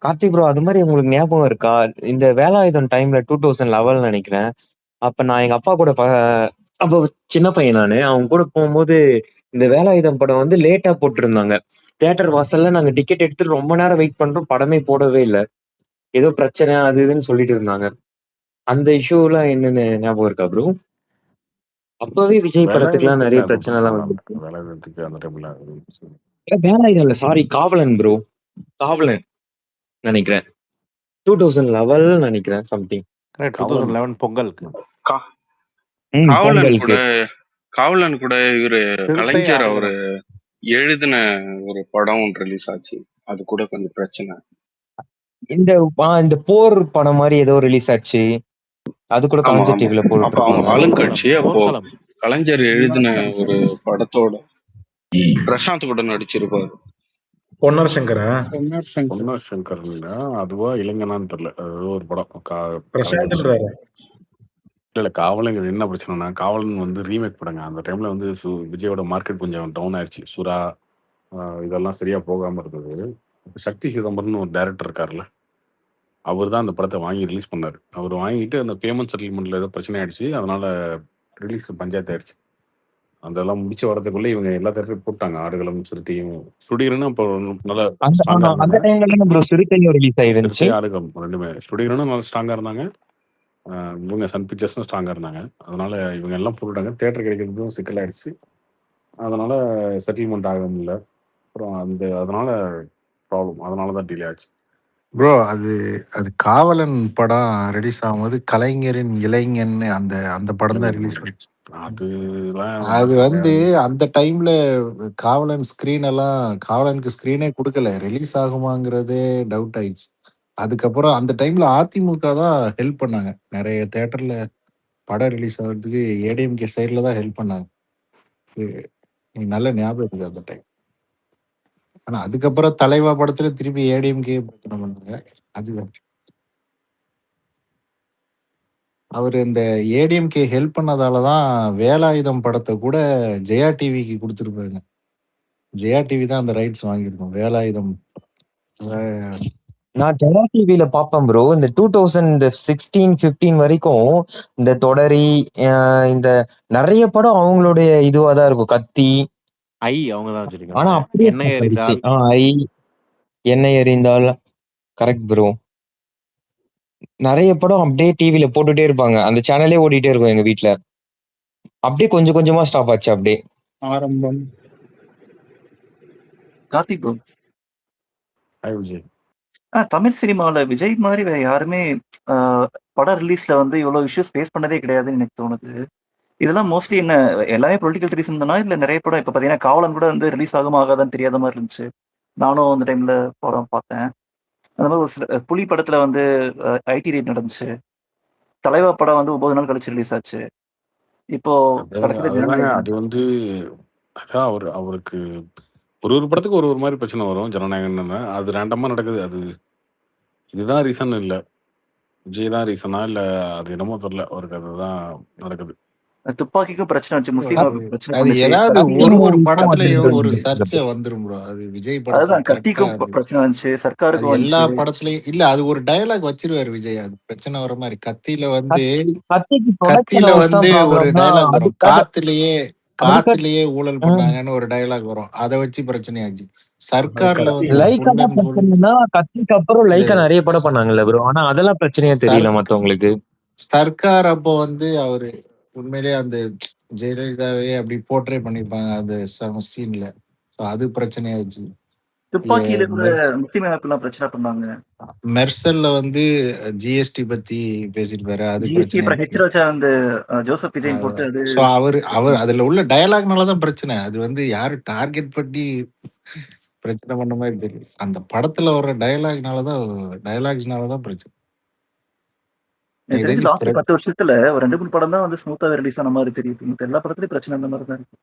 Karthik bro அது மாதிரி உங்களுக்கு ஞாபகம் இருக்கா? இந்த வேலாயுதம் டைம்ல 2011 நினைக்கிறேன். அப்ப நான் எங்க அப்பா கூட அப்ப சின்ன பையன் நானு. அவங்க கூட போகும்போது இந்த வேலாயுதம் படம் வந்து லேட்டா போட்டிருந்தாங்க. தியேட்டர் வாசல்ல நாங்க டிக்கெட் எடுத்துட்டு ரொம்ப நேரம் வெயிட் பண்றோம். படமே போடவே இல்ல. ஏதோ பிரச்சனை அது இதுன்னு சொல்லிட்டு இருந்தாங்க. அந்த இஷ்யூலாம் என்னன்னு ஞாபகம் இருக்கா ப்ரோ? அப்பவே விஜய் படத்துக்குலாம் வேலாயுதத்துக்கு நெறைய அது பிரச்சனைலாம் பிரச்சனைலாம் இல்ல. வந்துச்சு. வேலாயுதத்துக்கு அந்த டைம்ல வேலாயுதம் இல்ல. சாரி காவலன் ப்ரோ. காவலன் நெனைக்கிறேன். 2011 நெனைக்கிறேன் சம்திங். காவலன் 2011 பொங்கலுக்கு. கா- காவலன் கூட பொங்கலுக்கு. காவலன் கூட இவரு சிறுத்தை கலைஞர் அவரு ஆடுகளம். எழுதின ஒரு படம் ஒன்று ரிலீஸ் ஆச்சு. அது கூட கொஞ்சம் பிரச்சனை. இந்த போர் படம் மாரி ஏதோ ரிலீஸ் ஆச்சு. அது கூட ஆமா கலைஞர் ஆமா. டிவில அப்ப அவங்க போட்டுருப்பாங்க. ஆளுங்கட்சி அப்போ போர்க்களம். கலைஞர் எழுதின ஒரு படத்தோட பிரசாந்த் கூட நடிச்சிருப்பாரு. பொன்னர் சங்கரா? பொன்னர் சங்கர்னா அதுவா இளைஞனான்னு தெரியல. அது ஏதோ ஒரு படம் கலைஞர் பிரசாந்த்ன்றாரு. இல்ல காவலன் என்ன பிரச்சனைனா காவலன் வந்து ரீமேக் படங்க. அந்த டைம்ல வந்து விஜயோட மார்க்கெட் கொஞ்சம் டவுன் ஆயிடுச்சு. சுறா இதெல்லாம் சரியா போகாம இருந்தது. சக்தி சிதம்பரம்னு ஒரு டைரக்டர் இருக்காருல்ல, அவர் தான் அந்த படத்தை வாங்கி ரிலீஸ் பண்ணாரு. அவர் வாங்கிட்டு அந்த பேமெண்ட் செட்டில்மெண்ட்ல ஏதோ பிரச்சனை ஆயிடுச்சு. அதனால ரிலீஸ் பஞ்சாயத்து ஆயிடுச்சு. அதெல்லாம் முடிச்சு வரதுக்குள்ள இவங்க எல்லா தேட்டரும் போட்டாங்க. ஆடுகளம், சிறுத்தையும் சுடிகரனும் அப்போ நல்லா ஸ்ட்ராங்கா அந்த இருந்தாங்க. டைம்ல ப்ரோ சிறுத்தையும் ரிலீஸ் ஆயிருந்துச்சு. சிறுத்தை ஆடுகளம் ரெண்டுமே சுடிகரனும் நல்லா ஸ்ட்ராங்கா இருந்தாங்க. இவங்க சன் பிக்சர்ஸும் ஸ்ட்ராங்கா இருந்தாங்க. அதனால இவங்க எல்லாம் போட்டுட்டாங்க. தேட்டர் கிடைக்கிறதும் சிக்கலாயிடுச்சு. அதனால செட்டில்மெண்ட் ஆக முடியல. அப்புறம் அதனால ப்ராப்ளம். அதனால தான் டிலே ஆச்சு. ப்ரோ அது அது காவலன் படம் ரிலீஸ் ஆகும்போது கலைஞரின் இளைஞன் அந்த அந்த படம் தான் ரிலீஸ் ஆச்சு. அது வந்து அந்த டைம்ல காவலன் ஸ்கிரீன் எல்லாம் காவலனுக்கு ஸ்கிரீனே கொடுக்கல. ரிலீஸ் ஆகுமாங்கிறதே டவுட் ஆயிடுச்சு. அதுக்கப்புறம் அந்த டைம்ல அதிமுக தான் ஹெல்ப் பண்ணாங்க. நிறைய தேட்டர்ல படம் ரிலீஸ் ஆகிறதுக்கு ஏடிஎம்கே சைட்ல தான் ஹெல்ப் பண்ணாங்க. எனக்கு நல்ல ஞாபகம் இருக்கு அந்த டைம். ஆனா அதுக்கப்புறம் தலைவா படத்துல திருப்பி ஏடிஎம்கே பிரச்சனை பண்ணாங்க. அது அவர் இந்த ஏடிஎம்கே ஹெல்ப் பண்ணதால தான் வேலாயுதம் படத்தை கூட ஜெயா டிவிக்கு கொடுத்துருப்பாங்க. ஜெயா டிவி தான் அந்த ரைட்ஸ் வாங்கியிருக்கோம் வேலாயுதம். நான் ஜெயா டிவில பாப்பேன் ப்ரோ. இந்த 2016-15 வரைக்கும் இந்த தொடரி இந்த நிறைய படம் அவங்களுடைய இதுவா தான் இருக்கும். கத்தி அவங்க தான் வச்சிருக்காங்க. ஆனா அப்படியே எண்ணெய் எறிந்தால் எண்ணெய் எறிந்தால் கரெக்ட் ப்ரோ. நிறைய படம் அப்படியே டிவில போட்டுட்டே இருப்பாங்க. அந்த சேனலே ஓடிட்டே இருக்கும் எங்க வீட்டுல. அப்படியே கொஞ்சம் கொஞ்சமா ஸ்டாப் ஆச்சு. அப்படியே ஆரம்பம். கார்த்திக் ப்ரோ, விஜய் தமிழ் சினிமாவில் விஜய் மாதிரி வேற யாருமே படம் ரிலீஸ்ல வந்து இவ்வளவு இஷ்யூஸ் ஃபேஸ் பண்ணதே கிடையாதுன்னு எனக்கு தோணுது. இதெல்லாம் மோஸ்ட்லி என்ன எல்லாமே பொலிட்டிக்கல் ரீசன் தானா, இல்ல நிறைய படம் இப்ப பாத்தீங்கன்னா காவலன் கூட வந்து ரிலீஸ் ஆகுமா ஆகாதான்னு தெரியாத மாதிரி இருந்துச்சு. நானும் அந்த டைம்ல படம் பார்த்தேன். அந்த மாதிரி ஒரு சில புலி படத்துல வந்து ஐடி ரேட் நடந்துச்சு. தலைவா படம் வந்து 9 நாள் கழிச்சு ரிலீஸ் ஆச்சு. இப்போ கடைசியில ஜனநாயகன். அது வந்து அதான் அவருக்கு ஒரு படத்துக்கு ஒரு மாதிரி பிரச்சனை வரும். ஜனநாயகன் அது ரேண்டமா நடக்குது. அது இதுதான் ரீசன் இல்ல, விஜய் தான் ரீசனா இல்ல அது என்னமோ தெரியல. அவருக்கு அதுதான் நடக்குது. துப்பாக்கிக்கும் பிரச்சனை வச்சு, முஸ்லீம் பிரச்சனை அது பண்ணுச்சு. ஏதாவது ஒரு படத்துலயும் ஒரு சர்ச்சை வந்துரும் ப்ரோ. அது விஜய் அதுதான் படத்துக்கு கத்திக்கும் பிரச்சனை வந்துச்சு, சர்க்காருக்கும் எல்லா வந்துச்சு. படத்துலயும் இல்ல. அது ஒரு டயலாக் வச்சிருவாரு விஜய். அது பிரச்சனை வர மாதிரி கத்தியில வந்து ஒரு டயலாக் வரும். காத்துலயே ஊழல் பண்ணாங்கன்னு ஒரு டயலாக் வரும். அதை வச்சு பிரச்சனையாச்சு. சர்க்கார்ல வந்து கத்திக்கு அப்புறம் லைக்கா நிறைய படம் பண்ணாங்கல்ல ப்ரோ. ஆனா அதெல்லாம் பிரச்சனையா தெரியல மத்தவங்களுக்கு. சர்க்கார் அப்போ வந்து அவரு உண்மையிலேயே அந்த ஜெயலலிதாவே அப்படி போர்ட்ரே பண்ணிருப்பாங்க அந்த சீன்ல. அது பிரச்சனையாச்சு. துப்பாக்கியில கூட முஸ்லீம் அமைப்புலாம் பிரச்சனை பண்ணாங்க. மெர்சல்ல வந்து ஜிஎஸ்டி பத்தி பேசிருப்பாரு. அது அந்த ஜோசப் விஜய் போட்டு அது அவர் அதுல உள்ள டயலாக்னாலதான் பிரச்சனை. அது வந்து யாரு டார்கெட் பண்ணி பிரச்சனை பண்ண மாதிரி தெரியும். அந்த படத்துல வர்ற டயலாக்ஸ்னாலதான் பிரச்சனை. எனக்கு தெரிஞ்சு லாஸ்ட் 10 வருஷத்துல ஒரு 2-3 படம் தான் வந்து ஸ்மூத்தா ரிலீஸ் ஆன மாதிரி தெரியுது. எல்லா படத்துலயும் பிரச்சனை அந்த மாதிரி தான் இருக்கு.